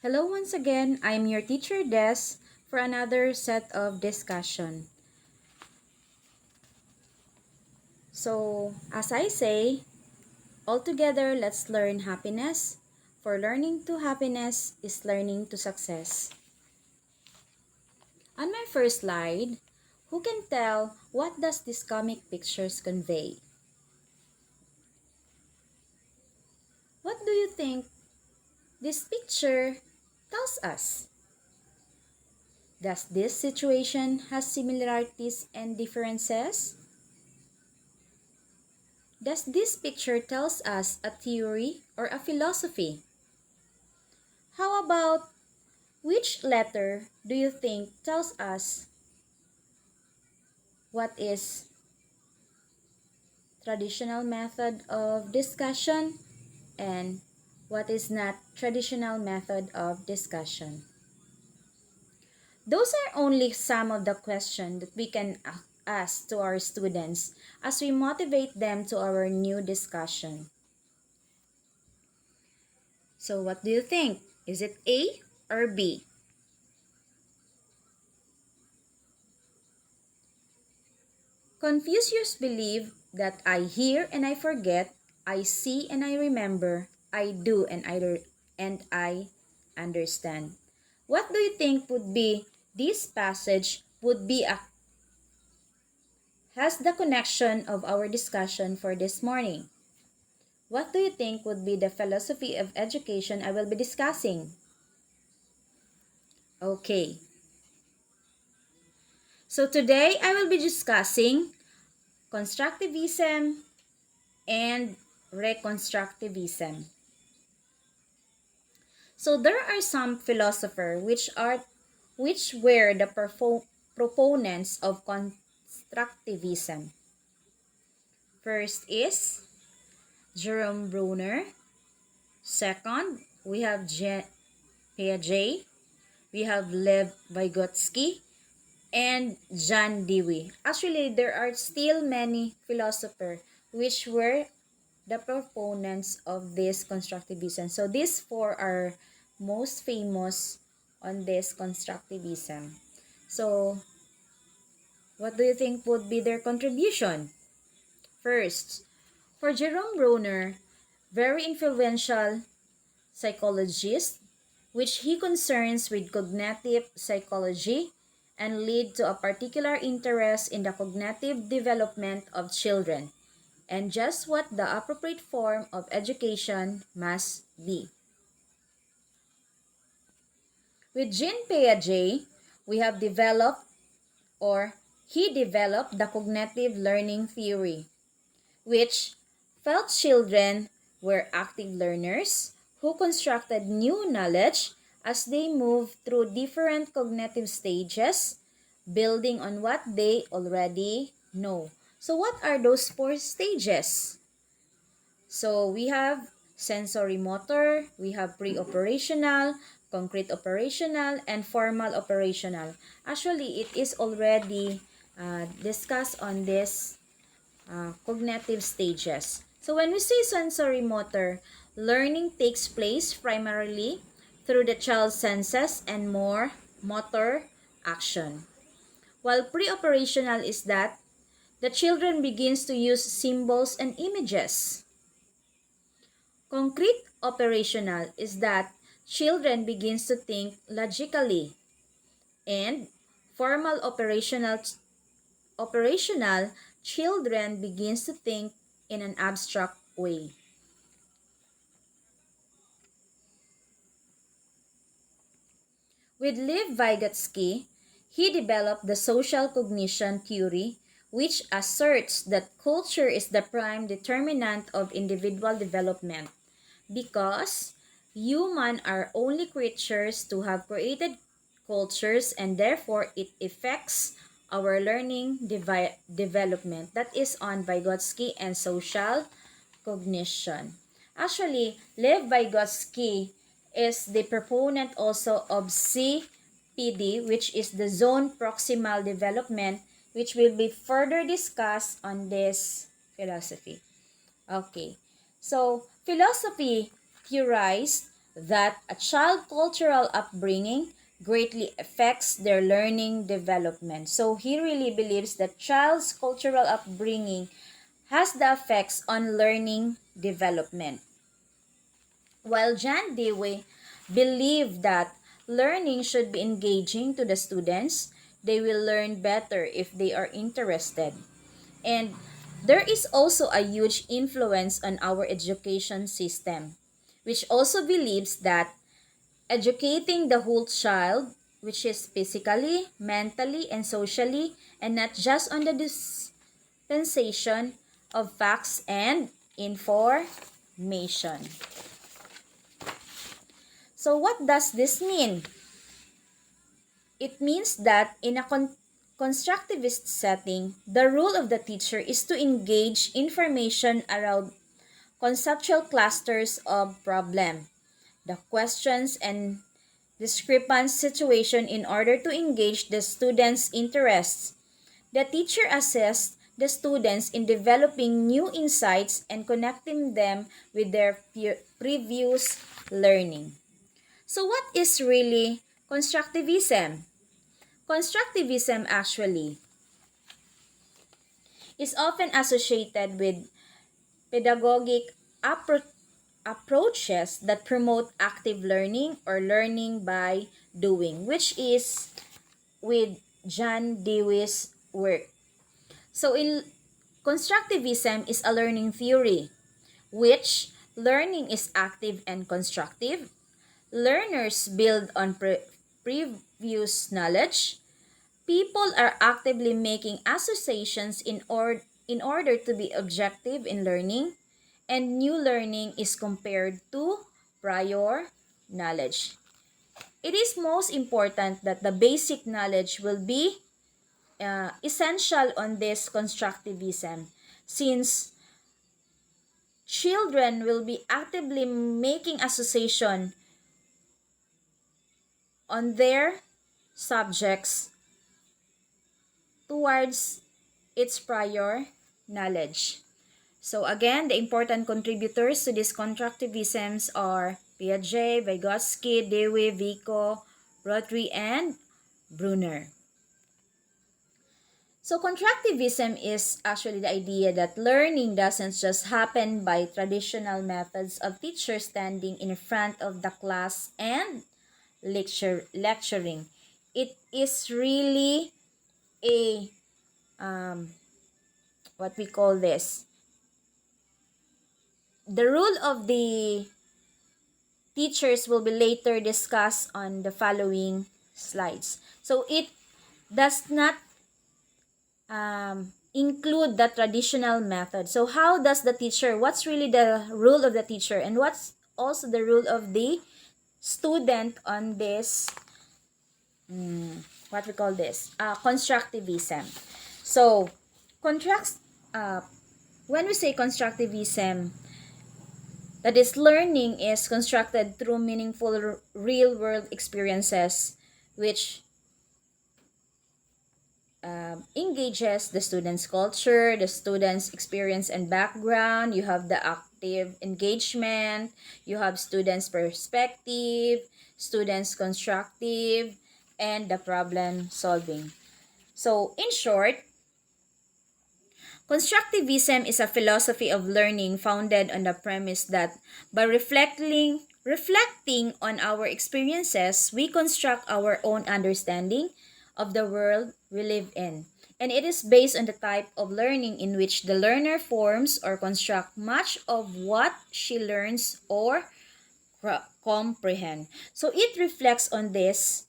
Hello once again, I'm your teacher Des for another set of discussion. So, as I say, all together let's learn happiness. For learning to happiness is learning to success. On my first slide, who can tell what does this comic pictures convey? What do you think this picture tells us? Does this situation has similarities and differences? Does this picture tells us a theory or a philosophy? How about which letter do you think tells us what is traditional method of discussion and what is not traditional method of discussion? Those are only some of the questions that we can ask to our students as we motivate them to our new discussion. So what do you think? Is it A or B? Confucius believed that I hear and I forget, I see and I remember, I do and I understand. What do you think would be this passage would be has the connection of our discussion for this morning? What do you think would be the philosophy of education I will be discussing? Okay. So today I will be discussing constructivism and reconstructivism. So there are some philosophers which were the proponents of constructivism. First is Jerome Bruner. Second, we have Piaget. We have Lev Vygotsky and John Dewey. Actually, there are still many philosophers which were the proponents of this constructivism. So these four are most famous on this constructivism. So what do you think would be their contribution? First, for Jerome Bruner, very influential psychologist, which he concerns with cognitive psychology and lead to a particular interest in the cognitive development of children and just what the appropriate form of education must be. With Jean Piaget, we have developed or he developed the cognitive learning theory, which felt children were active learners who constructed new knowledge as they moved through different cognitive stages, building on what they already know. So what are those four stages? So we have sensory motor, we have pre-operational, concrete operational, and formal operational. Actually, it is already discussed on this cognitive stages. So when we say sensory motor, learning takes place primarily through the child's senses and more motor action. While pre-operational is that the children begins to use symbols and images. Concrete operational is that children begins to think logically, and formal operational children begins to think in an abstract way. With Lev Vygotsky, he developed the social cognition theory, which asserts that culture is the prime determinant of individual development because humans are only creatures to have created cultures and therefore it affects our learning development. That is on Vygotsky and social cognition. Actually, Lev Vygotsky is the proponent also of CPD, which is the zone proximal development, which will be further discussed on this philosophy. Okay, so philosophy theorized that a child's cultural upbringing greatly affects their learning development. So he really believes that child's cultural upbringing has the effects on learning development. While John Dewey believed that learning should be engaging to the students, they will learn better if they are interested. And there is also a huge influence on our education system, which also believes that educating the whole child, which is physically, mentally, and socially, and not just on the dispensation of facts and information. So what does this mean? It means that in a constructivist setting, the role of the teacher is to engage information around conceptual clusters of problem, the questions and discrepant situation in order to engage the students' interests. The teacher assists the students in developing new insights and connecting them with their previous learning. So what is really constructivism? Constructivism actually is often associated with pedagogic approaches that promote active learning or learning by doing, which is with John Dewey's work. So in constructivism is a learning theory which learning is active and constructive. Learners build on previous knowledge. People are actively making associations in order to be objective in learning, and new learning is compared to prior knowledge. It is most important that the basic knowledge will be essential on this constructivism, since children will be actively making association on their subjects towards its prior knowledge. So again, the important contributors to these constructivisms are Piaget, Vygotsky, Dewey, Vico, Rotary, and Brunner. So constructivism is actually the idea that learning doesn't just happen by traditional methods of teachers standing in front of the class and lecturing. It is really a what we call this, the role of the teachers will be later discussed on the following slides. So it does not include the traditional method. So how does the teacher, what's really the role of the teacher, and what's also the role of the student on this, what we call this, constructivism. So when we say constructivism, that is, learning is constructed through meaningful real-world experiences, which engages the student's culture, the student's experience and background. You have the active engagement, you have student's perspective, student's constructive, and the problem solving. So in short, constructivism is a philosophy of learning founded on the premise that by reflecting on our experiences, we construct our own understanding of the world we live in. And it is based on the type of learning in which the learner forms or construct much of what she learns or comprehend. So it reflects on this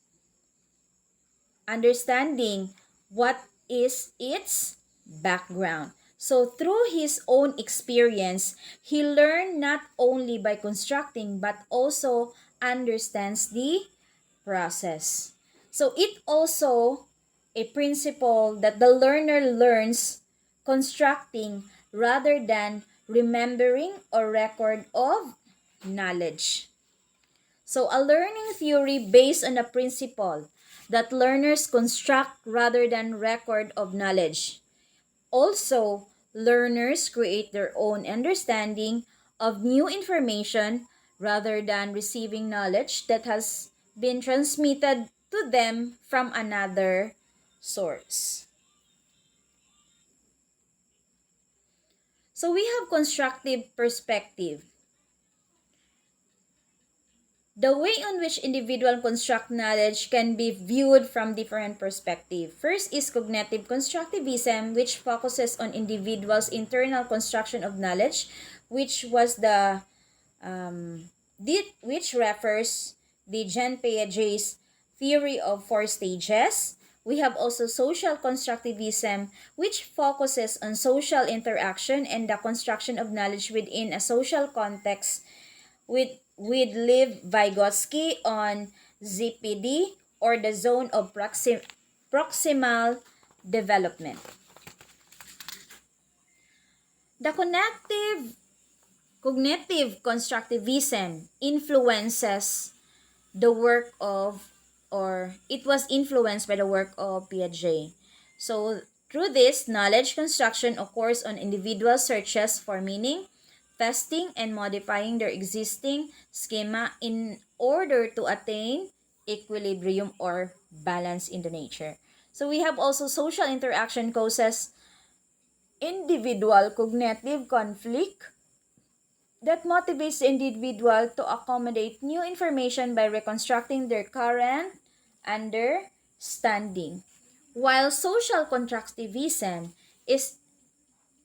understanding what is its background. So through his own experience, he learned not only by constructing but also understands the process. So it also a principle that the learner learns constructing rather than remembering or record of knowledge. So a learning theory based on the principle that learners construct rather than record of knowledge. Also, learners create their own understanding of new information rather than receiving knowledge that has been transmitted to them from another source. So we have constructive perspective. The way in which individual construct knowledge can be viewed from different perspectives. First is cognitive constructivism, which focuses on individuals' internal construction of knowledge, which was which refers the Jean Piaget's theory of 4 stages. We have also social constructivism, which focuses on social interaction and the construction of knowledge within a social context, with Lev Vygotsky on ZPD, or the zone of proximal development. The cognitive constructivism influences the work of, or it was influenced by the work of Piaget. So through this, knowledge construction occurs on individual searches for meaning, testing and modifying their existing schema in order to attain equilibrium or balance in the nature. So we have also social interaction causes individual cognitive conflict that motivates the individual to accommodate new information by reconstructing their current understanding. While social constructivism is,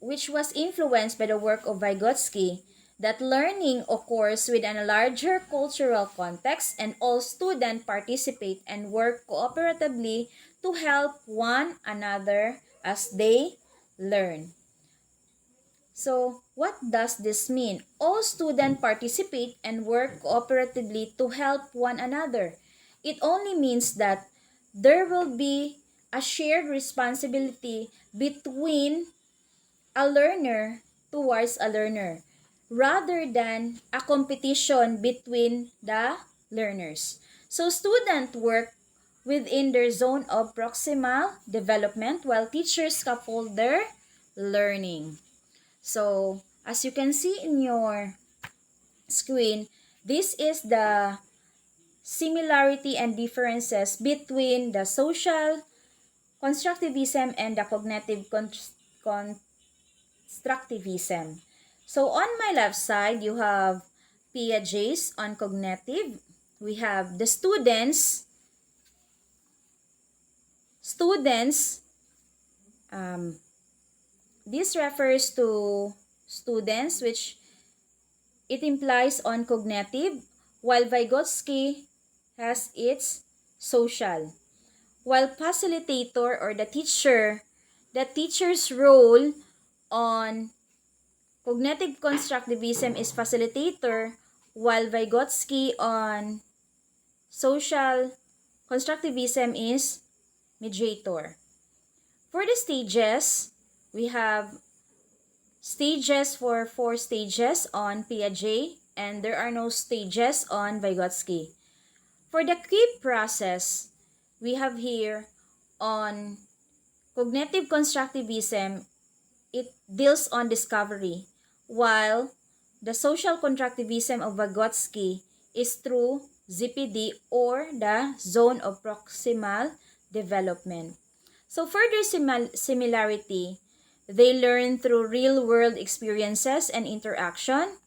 which was influenced by the work of Vygotsky, that learning occurs within a larger cultural context and all students participate and work cooperatively to help one another as they learn. So, what does this mean? All students participate and work cooperatively to help one another. It only means that there will be a shared responsibility between a learner towards a learner, rather than a competition between the learners. So students work within their zone of proximal development while teachers scaffold their learning. So as you can see in your screen, this is the similarity and differences between the social constructivism and the cognitive constructivism. So on my left side, you have Piaget's on cognitive. We have the students, this refers to students, which it implies on cognitive, while Vygotsky has its social. While facilitator or the teacher's role on cognitive constructivism is facilitator, while Vygotsky on social constructivism is mediator. For the stages, we have stages for 4 stages on Piaget, and there are no stages on Vygotsky. For the key process, we have here on cognitive constructivism, it deals on discovery, while the social constructivism of Vygotsky is through ZPD, or the zone of proximal development. So further similarity, they learn through real-world experiences and interaction.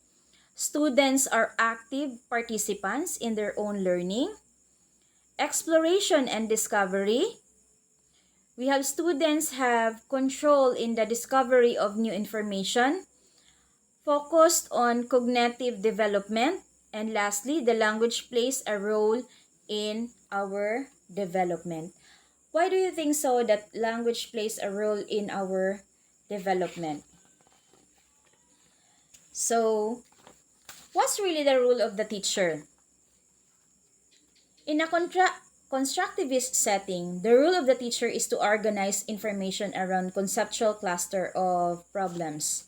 Students are active participants in their own learning. Exploration and discovery. We have students have control in the discovery of new information, focused on cognitive development, and lastly, the language plays a role in our development. Why do you think so that language plays a role in our development? So, what's really the role of the teacher? In a constructivist setting, the role of the teacher is to organize information around conceptual cluster of problems,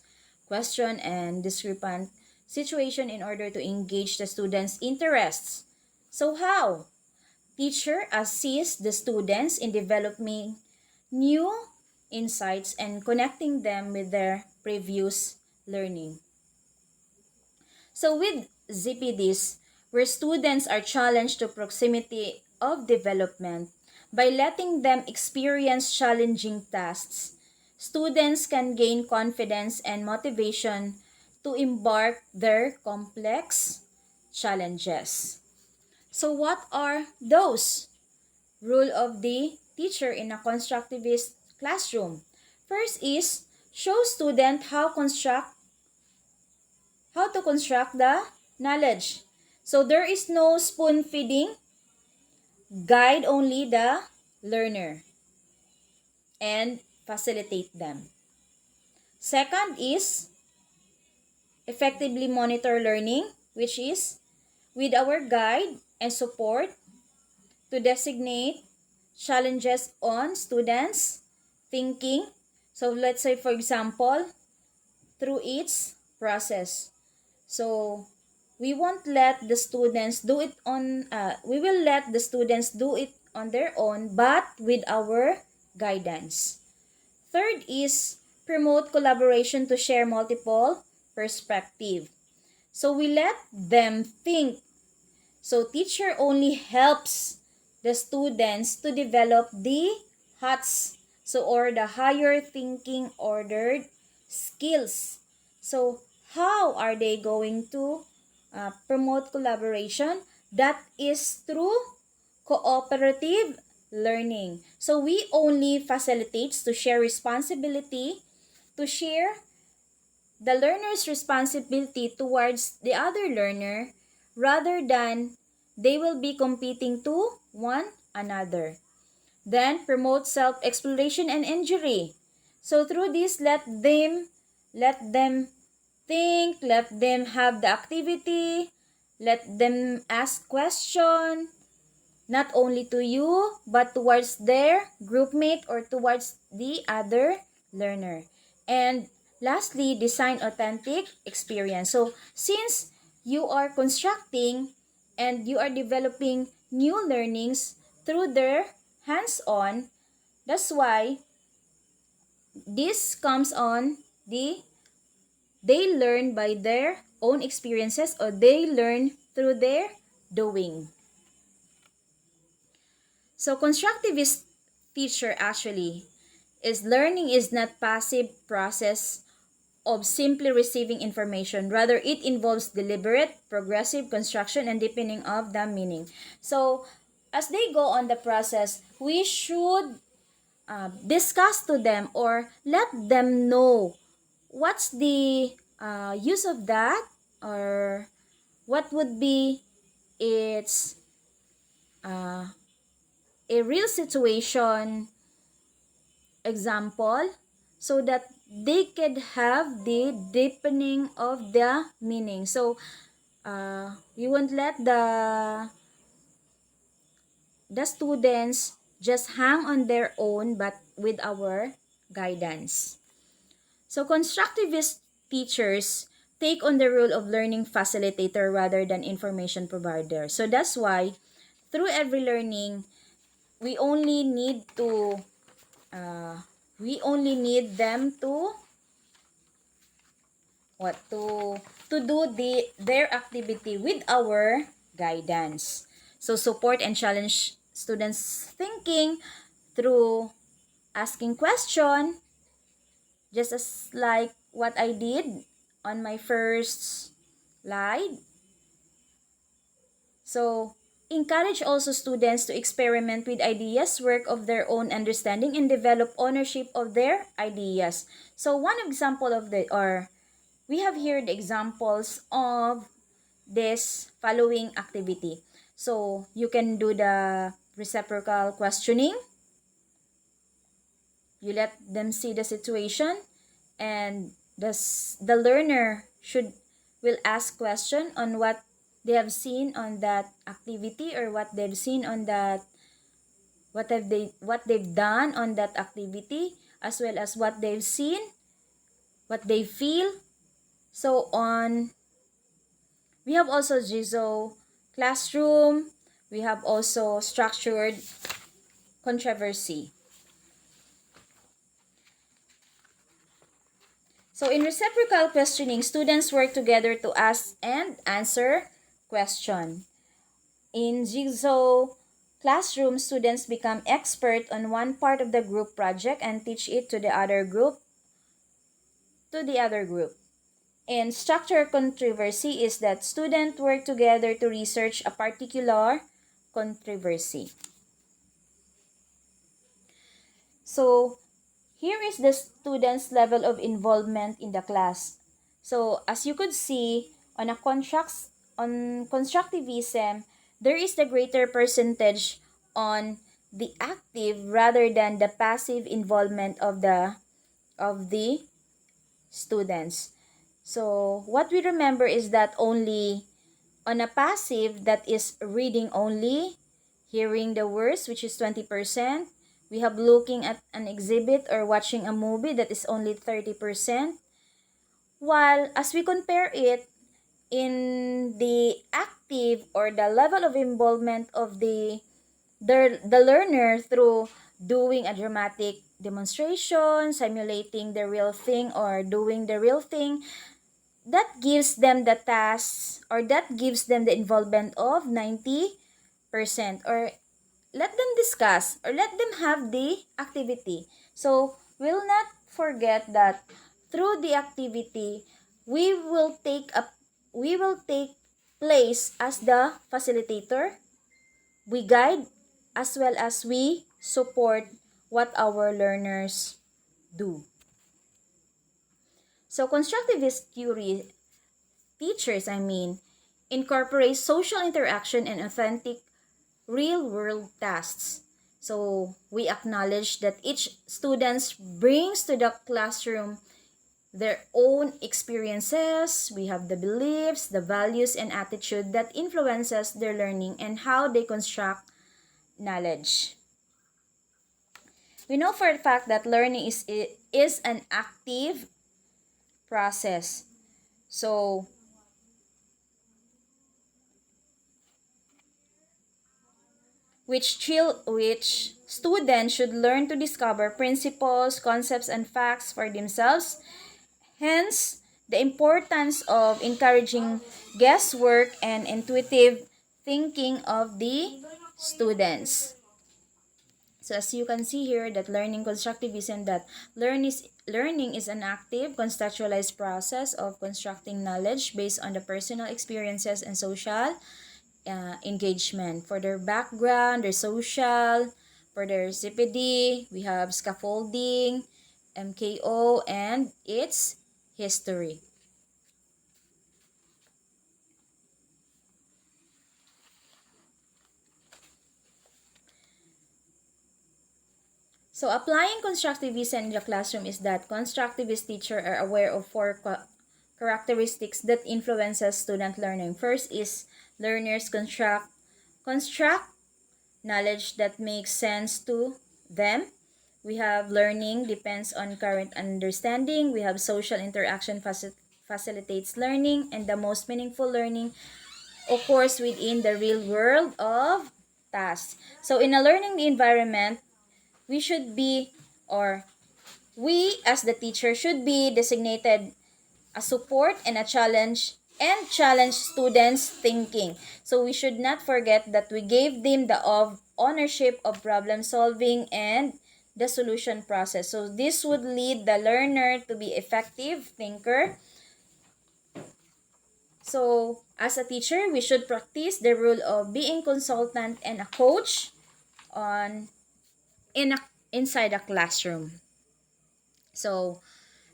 question and discrepant situation in order to engage the students' interests. So how? Teacher assists the students in developing new insights and connecting them with their previous learning. So with ZPDs, where students are challenged to proximity of development. By letting them experience challenging tasks, students can gain confidence and motivation to embark their complex challenges. So what are those? Rule of the teacher in a constructivist classroom. First is show student how to construct the knowledge. So there is no spoon feeding, guide only the learner and facilitate them. Second is effectively monitor learning, which is with our guide and support to designate challenges on students' thinking. So let's say, for example, through its process. So we won't let the students do it on, we will let the students do it on their own, but with our guidance. Third is promote collaboration to share multiple perspective. So we let them think. So teacher only helps the students to develop the HOTS, so or the higher thinking ordered skills. So how are they going to promote collaboration? That is through cooperative learning. So we only facilitates to share responsibility, to share the learner's responsibility towards the other learner rather than they will be competing to one another. Then promote self-exploration and injury. So through this, let them think, let them have the activity, let them ask question, not only to you, but towards their groupmate or towards the other learner. And lastly, design authentic experience. So since you are constructing and you are developing new learnings through their hands-on, that's why this comes on they learn by their own experiences or they learn through their doing. So constructivist teacher actually is learning is not passive process of simply receiving information. Rather, it involves deliberate, progressive construction and deepening of the meaning. So, as they go on the process, we should discuss to them or let them know what's the use of that or what would be its a real situation example so that they could have the deepening of the meaning. So we won't let the students just hang on their own but with our guidance. So constructivist teachers take on the role of learning facilitator rather than information provider. So that's why through every learning we only need them to do their activity with our guidance. So support and challenge students thinking through asking question, just as like what I did on my first slide. So encourage also students to experiment with ideas, work of their own understanding, and develop ownership of their ideas. So one example of we have here the examples of this following activity. So you can do the reciprocal questioning. You let them see the situation, and the learner will ask question on what they have seen on that activity or what they've seen on that what they've done on that activity, as well as what they've seen, what they feel. So on, we have also Jizo classroom. We have also structured controversy. So in reciprocal questioning, students work together to ask and answer question. In Jigsaw classroom, students become expert on one part of the group project and teach it to the other group. In structure controversy is that students work together to research a particular controversy. So here is the students' level of involvement in the class. So as you could see, on constructivism, there is the greater percentage on the active rather than the passive involvement of the students. So what we remember is that only on a passive, that is reading only, hearing the words, which is 20%. We have looking at an exhibit or watching a movie, that is only 30%. While as we compare it in the active or the level of involvement of the learner through doing a dramatic demonstration, simulating the real thing or doing the real thing, that gives them the tasks or that gives them the involvement of 90%, or let them discuss or let them have the activity. So we'll not forget that through the activity we will take place as the facilitator. We guide as well as we support what our learners do. So constructivist theory teachers, incorporate social interaction and authentic real-world tasks. So we acknowledge that each student brings to the classroom their own experiences. We have the beliefs, the values, and attitude that influences their learning and how they construct knowledge. We know for a fact that learning is an active process. So which students should learn to discover principles, concepts, and facts for themselves. Hence, the importance of encouraging guesswork and intuitive thinking of the students. So as you can see here, that learning constructivism, that learning is an active, contextualized process of constructing knowledge based on the personal experiences and social engagement. For their background, their social, for their CPD, we have scaffolding, MKO, and its history. So applying constructivism in the classroom is that constructivist teachers are aware of four characteristics that influences student learning. First is learners construct knowledge that makes sense to them. We have learning depends on current understanding. We have social interaction facilitates learning, and the most meaningful learning occurs within the real world of tasks. So in a learning environment, we should be, or we as the teacher should be designated a support and a challenge students thinking. So we should not forget that we gave them the ownership of problem solving and the solution process. So this would lead the learner to be effective thinker. So as a teacher, we should practice the role of being consultant and a coach on inside a classroom. So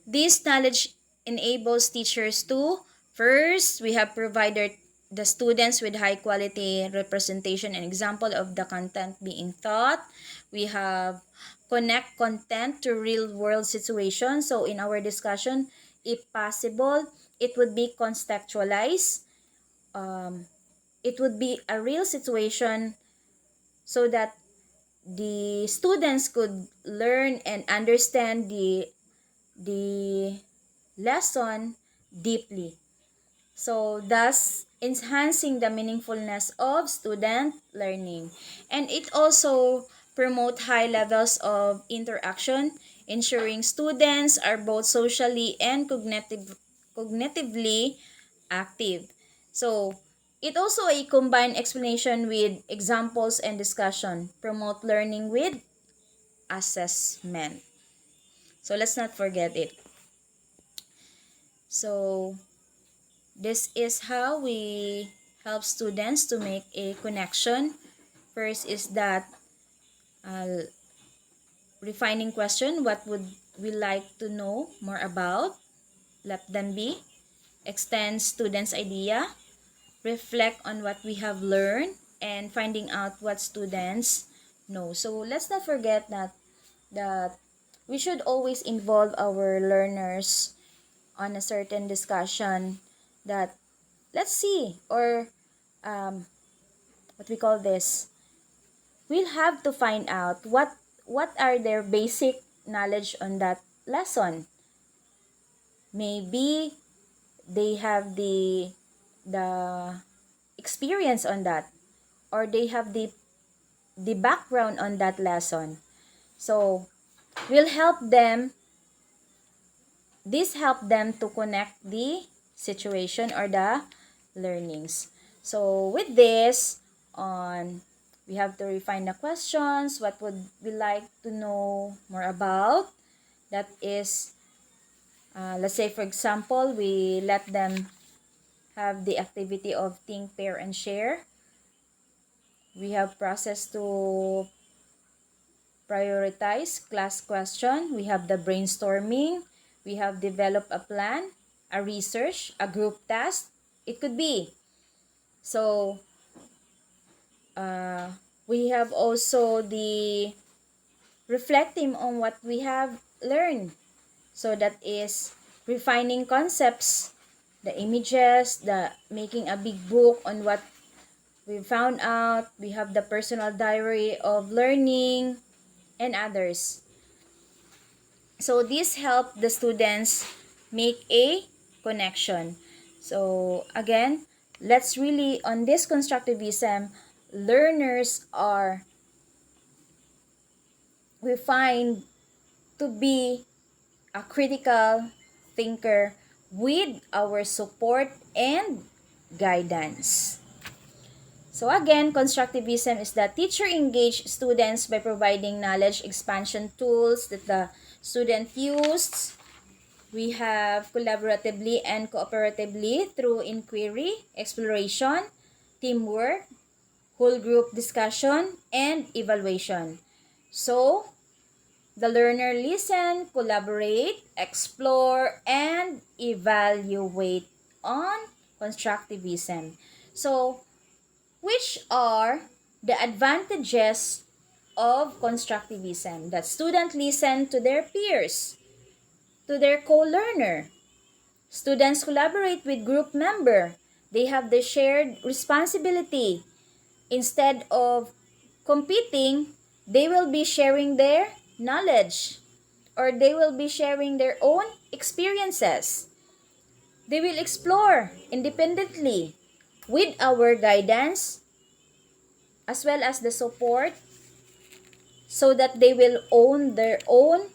this knowledge enables teachers to, first, we have provided the students with high quality representation and example of the content being taught. We have connect content to real world situations. So in our discussion, if possible, it would be contextualized. It would be a real situation so that the students could learn and understand the lesson deeply. So thus enhancing the meaningfulness of student learning. And it also promote high levels of interaction ensuring students are both socially and cognitively active. So, it also a combined explanation with examples and discussion, promote learning with assessment. So, let's not forget it. So, this is how we help students to make a connection. First is that refining question, what would we like to know more about? Let them be. Extend students' idea. Reflect on what we have learned and finding out what students know. So let's not forget that we should always involve our learners on a certain discussion that let's see, or what we call this, we'll have to find out what are their basic knowledge on that lesson. Maybe they have the experience on that, or they have the background on that lesson. So will help them, this help them to connect the situation or the learnings. So with this, we have to refine the questions. What would we like to know more about? That is, let's say for example, we let them have the activity of think, pair, and share. We have process to prioritize class question. We have the brainstorming. We have develop a plan, a research, a group task. It could be. So, we have also the reflecting on what we have learned. So that is refining concepts, the images, the making a big book on what we found out. We have the personal diary of learning and others. So this helped the students make a connection. So again, let's really, on this constructivism, learners are, we find to be a critical thinker with our support and guidance. So again, constructivism is that teacher engage students by providing knowledge expansion tools that the student used. We have collaboratively and cooperatively through inquiry, exploration, teamwork, whole group discussion, and evaluation. So, the learner listen, collaborate, explore, and evaluate on constructivism. So, which are the advantages of constructivism? That students listen to their peers, to their co-learner. Students collaborate with group member. They have the shared responsibility. Instead of competing, they will be sharing their knowledge, or they will be sharing their own experiences. They will explore independently with our guidance as well as the support, so that they will own their own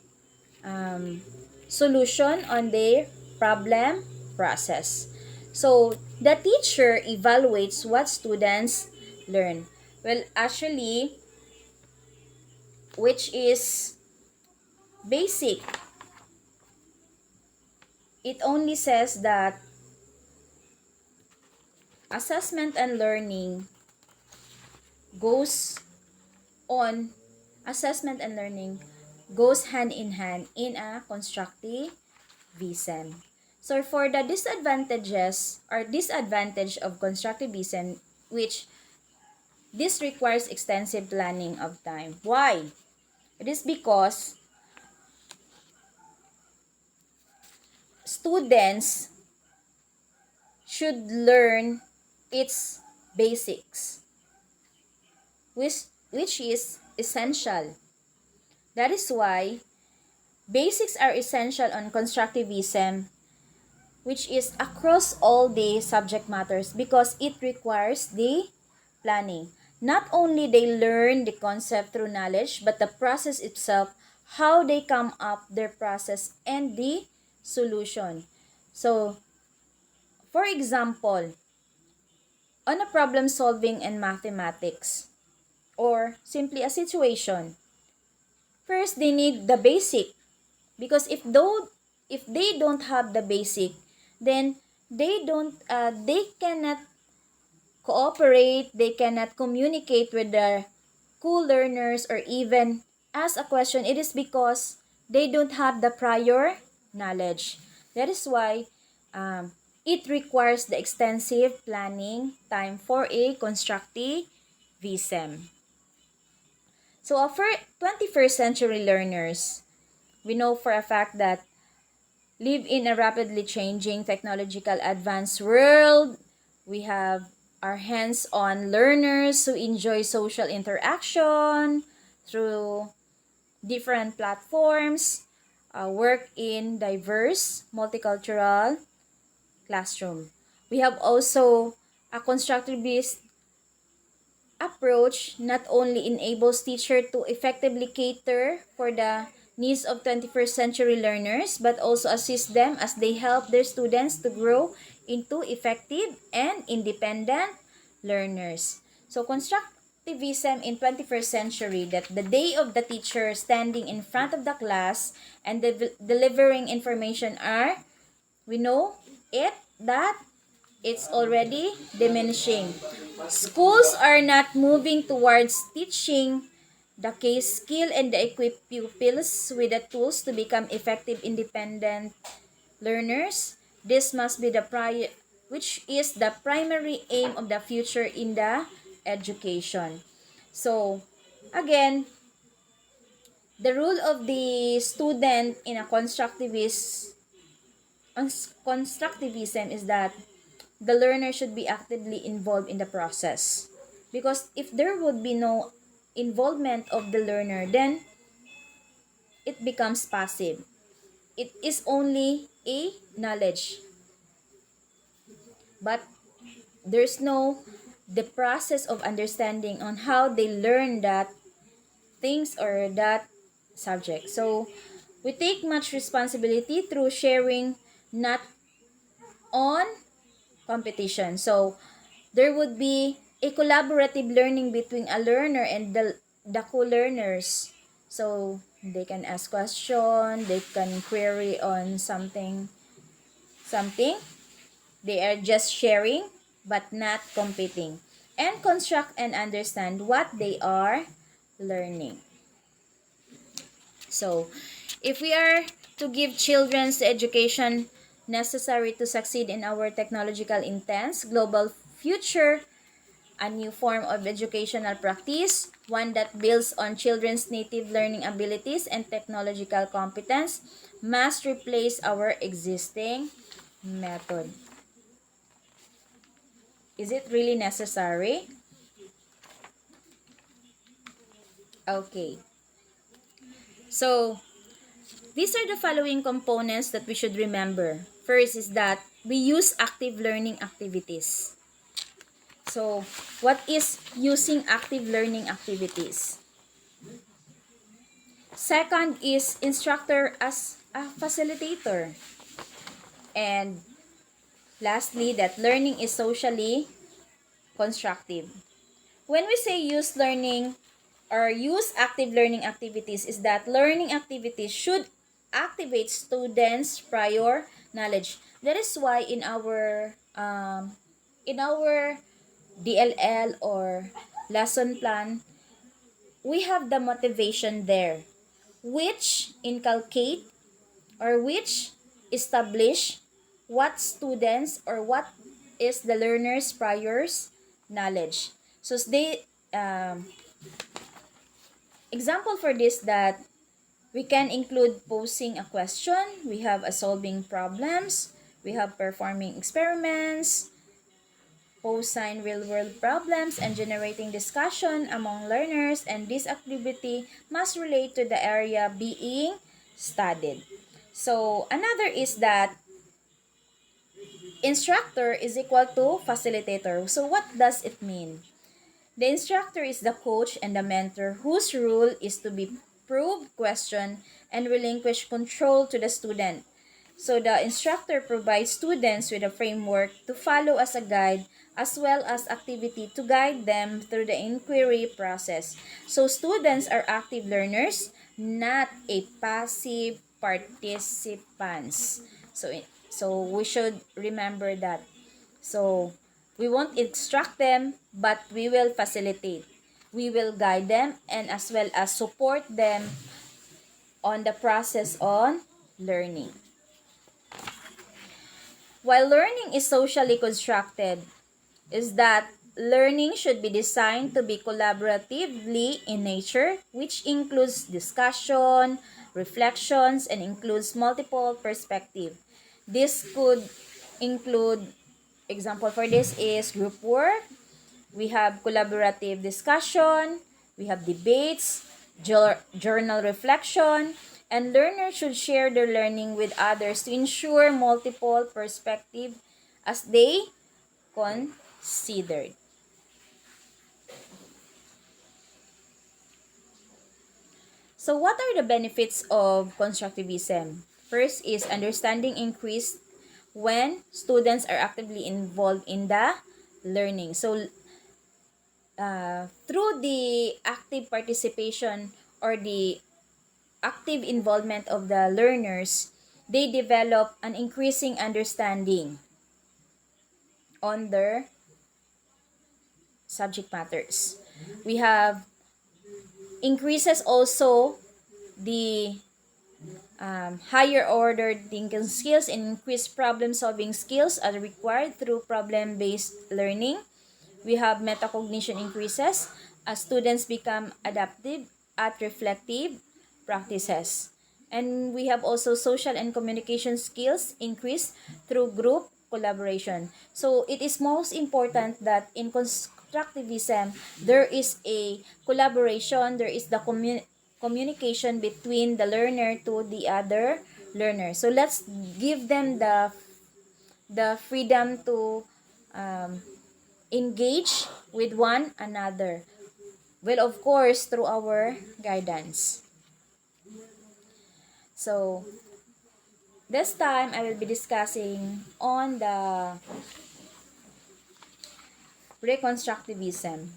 solution on their problem process. So the teacher evaluates what students learn. Well, actually, which is basic, it only says that assessment and learning goes on, assessment and learning goes hand in hand in a constructivism. So for the disadvantages or disadvantage of constructivism, which this requires extensive planning of time. Why? It is because students should learn its basics, which is essential. That is why basics are essential on constructivism, which is across all the subject matters, because it requires the planning. Not only they learn the concept through knowledge, but the process itself, how they come up their process and the solution. So, for example, on a problem solving in mathematics or simply a situation, first they need the basic, because if they don't have the basic, then they cannot cooperate, they cannot communicate with their co-learners or even ask a question. It is because they don't have the prior knowledge. That is why it requires the extensive planning time for a constructivism. So for 21st century learners, we know for a fact that live in a rapidly changing technological advanced world. We have our hands-on learners who enjoy social interaction through different platforms, work in diverse multicultural classroom. We have also a constructivist approach not only enables teachers to effectively cater for the needs of 21st century learners, but also assist them as they help their students to grow into effective and independent learners. So constructivism in 21st century, that the day of the teacher standing in front of the class and delivering information are, we know it that it's already diminishing. Schools are not moving towards teaching the case skill and the equip pupils with the tools to become effective independent learners. This must be which is the primary aim of the future in the education. So, again, the role of the student in a constructivism is that the learner should be actively involved in the process. Because if there would be no involvement of the learner, then it becomes passive. It is only a knowledge. But there's no the process of understanding on how they learn that things or that subject. So we take much responsibility through sharing, not on competition. So there would be a collaborative learning between a learner and the co-learners. So they can ask questions, they can query on something. They are just sharing but not competing. And construct and understand what they are learning. So, if we are to give children the education necessary to succeed in our technological intense global future, a new form of educational practice, one that builds on children's native learning abilities and technological competence, must replace our existing method. Is it really necessary? Okay. So, these are the following components that we should remember. First is that we use active learning activities. So, what is using active learning activities? Second is instructor as a facilitator. And lastly, that learning is socially constructive. When we say use learning or use active learning activities, is that learning activities should activate students' prior knowledge. That is why in our DLL or lesson plan, we have the motivation there, which inculcate or which establish what students or what is the learner's prior knowledge. So they example for this that we can include posing a question, we have a solving problems, we have performing experiments, posing real-world problems, and generating discussion among learners, and this activity must relate to the area being studied. So, another is that instructor is equal to facilitator. So, what does it mean? The instructor is the coach and the mentor whose role is to be probe, question, and relinquish control to the student. So the instructor provides students with a framework to follow as a guide as well as activity to guide them through the inquiry process. So students are active learners, not a passive participants. So we should remember that. So we won't instruct them, but we will facilitate. We will guide them and as well as support them on the process on learning. While learning is socially constructed, is that learning should be designed to be collaboratively in nature, which includes discussion, reflections, and includes multiple perspectives. This could include, example for this is group work, we have collaborative discussion, we have debates, journal reflection, and learners should share their learning with others to ensure multiple perspectives as they considered. So what are the benefits of constructivism? First is understanding increased when students are actively involved in the learning. So through the active participation or the active involvement of the learners, they develop an increasing understanding on their subject matters. We have increases also the higher order thinking skills and increased problem solving skills are required through problem-based learning. We have metacognition increases as students become adaptive at reflective practices. And we have also social and communication skills increase through group collaboration. So it is most important that in constructivism, there is a collaboration, there is the communication between the learner to the other learner. So let's give them the freedom to engage with one another. Well, of course, through our guidance. So, this time I will be discussing on the reconstructivism.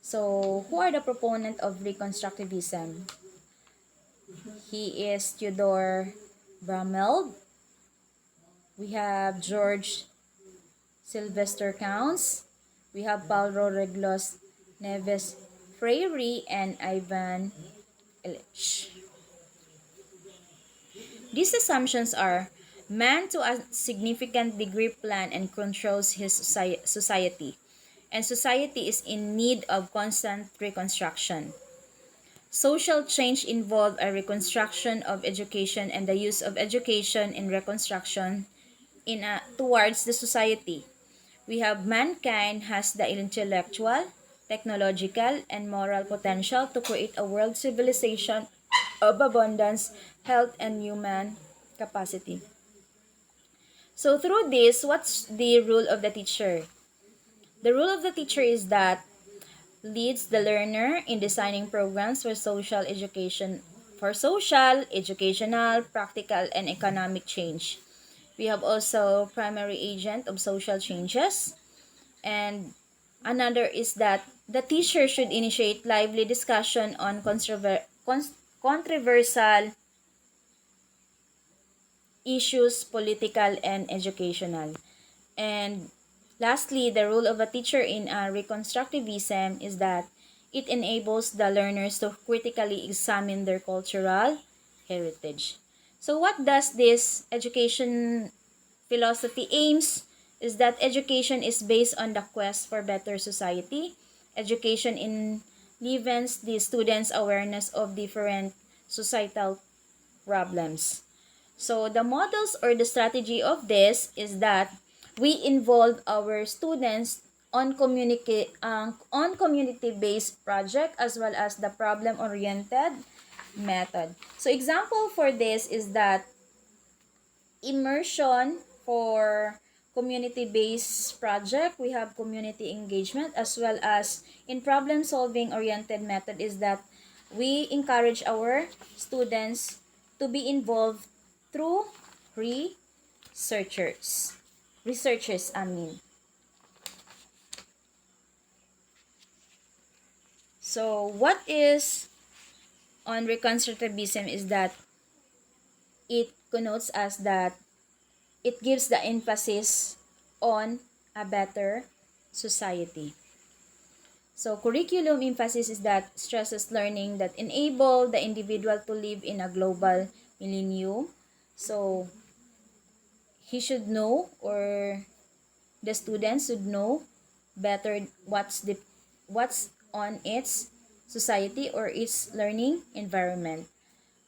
So, who are the proponent of reconstructivism? He is Theodore Brameld. We have George Sylvester Counts. We have Paulo Reglos Neves Freire and Ivan Illich. These assumptions are: man to a significant degree plans and controls his society, and society is in need of constant reconstruction. Social change involves a reconstruction of education and the use of education in reconstruction towards the society. We have mankind has the intellectual, technological, and moral potential to create a world civilization of abundance, health, and human capacity. So through this, what's the role of the teacher? The role of the teacher is that leads the learner in designing programs for social, educational, practical, and economic change. We have also primary agent of social changes. And another is that the teacher should initiate lively discussion on controversial issues, political and educational. And lastly, the role of a teacher in reconstructivism is that it enables the learners to critically examine their cultural heritage. So what does this education philosophy aims? Is that education is based on the quest for better society. Education enlivens the students' awareness of different societal problems. So the models or the strategy of this is that we involve our students on community-based project as well as the problem-oriented method. So example for this is that immersion for community-based project, we have community engagement as well as in problem-solving oriented method is that we encourage our students to be involved through researchers, I mean. So what is on reconstructivism is that it connotes us that it gives the emphasis on a better society. So curriculum emphasis is that stresses learning that enable the individual to live in a global millennium. So he should know, or the students should know better what's on its society or its learning environment.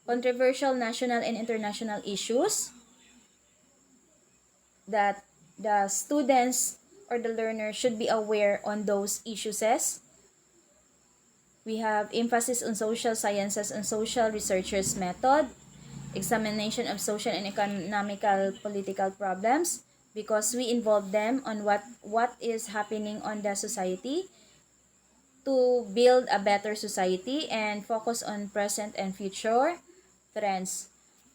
Controversial national and international issues that the students or the learner should be aware on those issues. We have emphasis on social sciences and social researchers method, examination of social and economical political problems, because we involve them on what is happening on the society to build a better society, and focus on present and future trends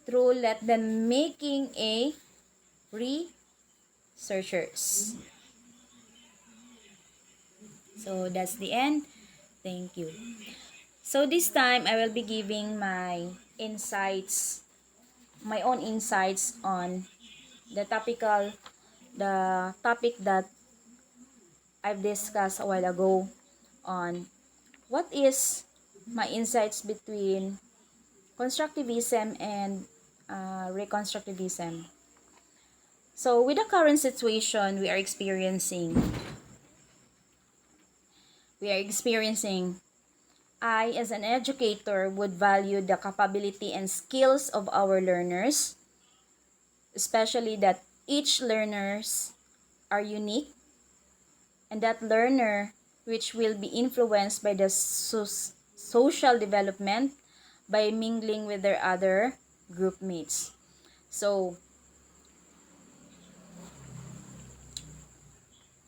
through let them making a researchers. So that's the end. Thank you. So this time I will be giving my own insights on the topic that I've discussed a while ago on what is my insights between constructivism and reconstructivism. So with the current situation we are experiencing, I, as an educator, would value the capability and skills of our learners, especially that each learners are unique, and that learner which will be influenced by the social development by mingling with their other group mates. So,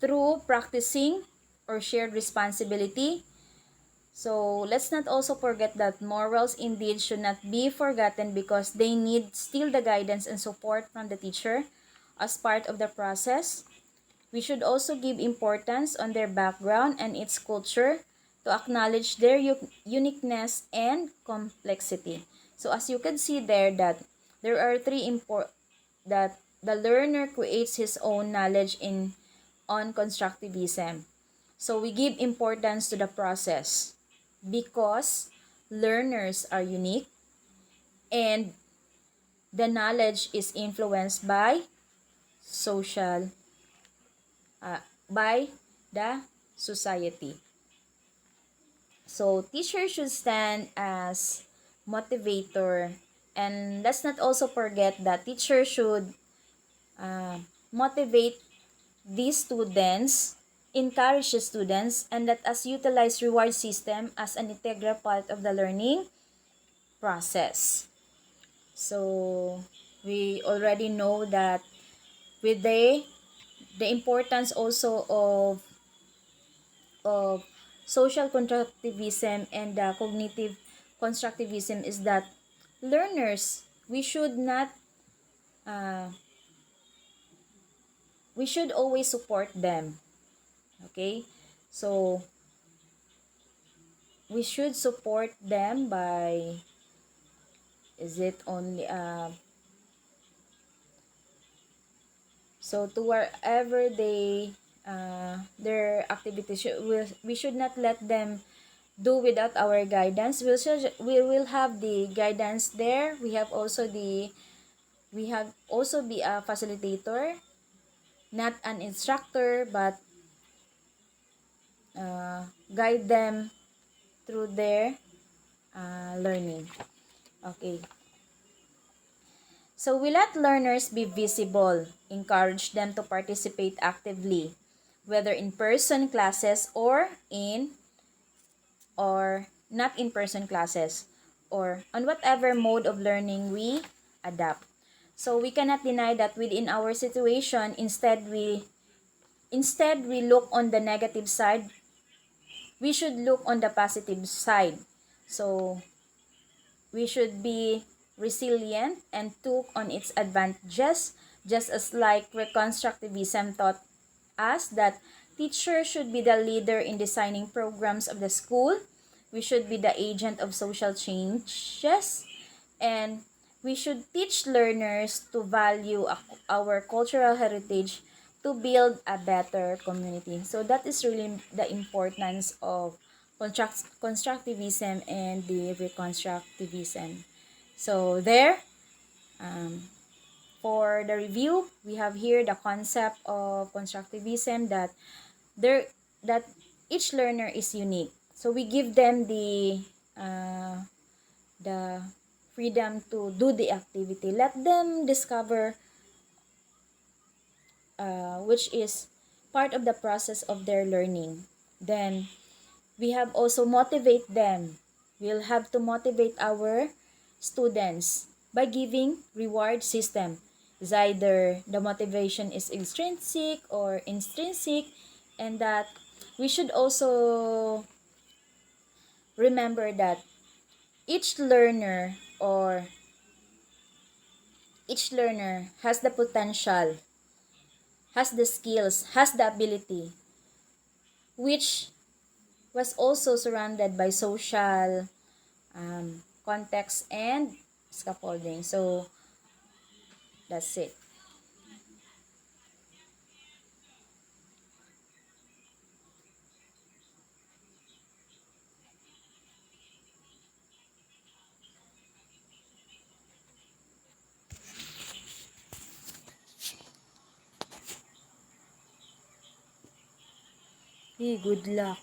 through practicing or shared responsibility, so let's not also forget that morals indeed should not be forgotten, because they need still the guidance and support from the teacher as part of the process. We should also give importance on their background and its culture to acknowledge their uniqueness and complexity. So as you can see there that there are that the learner creates his own knowledge on constructivism. So we give importance to the process because learners are unique and the knowledge is influenced by social by the society. So teachers should stand as motivator, and let's not also forget that teachers should motivate these students, encourage the students, and let us utilize reward system as an integral part of the learning process. So we already know that with the importance also of social constructivism and cognitive constructivism is that learners, uh, we should always support them. Okay, so we should support them by, is it only so to wherever their activities, we should not let them do without our guidance. We will have the guidance there. We have also be a facilitator, not an instructor, but guide them through their learning. Okay. So we let learners be visible, encourage them to participate actively, whether in person classes or not in person classes, or on whatever mode of learning we adapt. So we cannot deny that within our situation, instead we look on the negative side, we should look on the positive side. So we should be resilient and took on its advantages, just as like Reconstructivism taught us that teachers should be the leader in designing programs of the school. We should be the agent of social changes, and we should teach learners to value our cultural heritage to build a better community. So that is really the importance of constructivism and the reconstructivism. So there, um, for the review, we have here the concept of constructivism there that each learner is unique. So we give them the freedom to do the activity. Let them discover which is part of the process of their learning. Then we have also motivate them. We'll have to motivate our students by giving reward system. It's either the motivation is extrinsic or intrinsic, and that we should also remember that each learner or each learner has the potential, has the skills, has the ability, which was also surrounded by social context and scaffolding. So that's it. Hey, good luck.